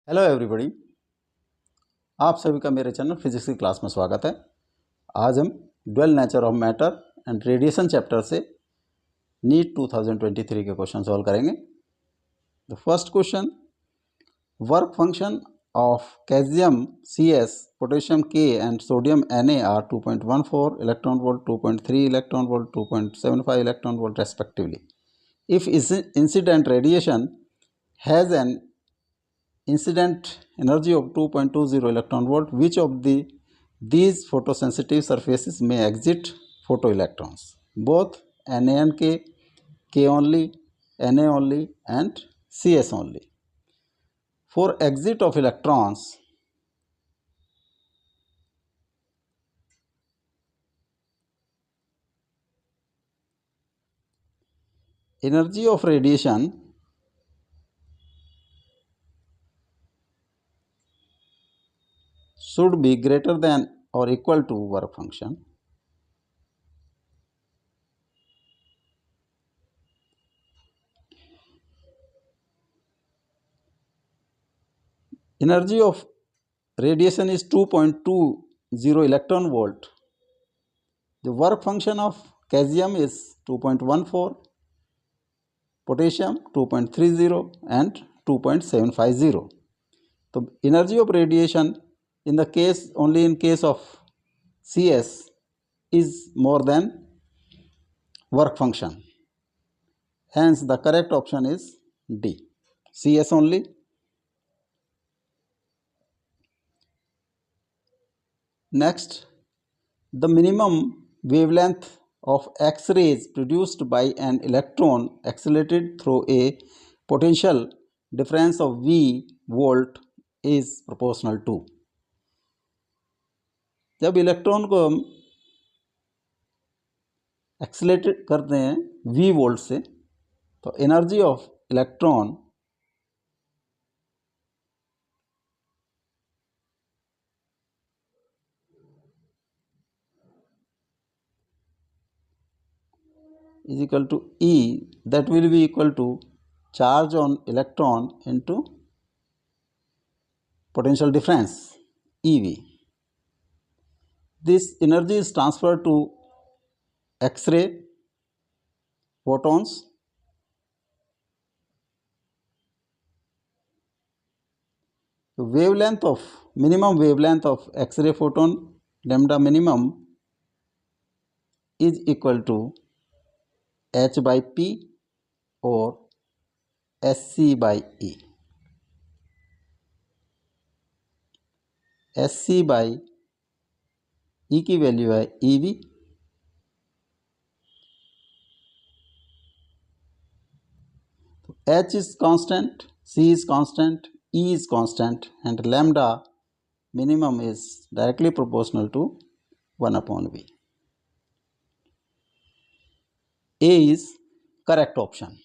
Hello everybody, आप सभी का मेरे चैनल फिजिक्स की क्लास में स्वागत है। आज हम dual nature of matter and radiation chapter से नीट 2023 के क्वेश्चन सॉल्व करेंगे। The first question, work function of calcium Cs, potassium K and sodium Na are 2.14 electron volt, 2.3 electron volt, 2.75 electron volt respectively. If incident radiation has an incident energy of 2.20 electron volt, which of these photosensitive surfaces may exit photoelectrons? Both Na and K only, Na only and Cs only. For exit of electrons, energy of radiation should be greater than or equal to work function. Energy of radiation is 2.20 electron volt. The work function of calcium is 2.14, potassium 2.30 and 2.750. So energy of radiation in the case only in case of Cs is more than work function. Hence the correct option is D, Cs only. Next, the minimum wavelength of X-rays produced by an electron accelerated through a potential difference of V volt is proportional to. जब electron को हम accelerate करते हैं V volt से, तो energy of electron is equal to E, that will be equal to charge on electron into potential difference EV. This energy is transferred to X-ray photons. The minimum wavelength of X-ray photon lambda minimum is equal to H by P or SC by E. SC by E की value है EV, H is constant, C is constant, E is constant, and lambda minimum is directly proportional to 1 upon V. A is correct option.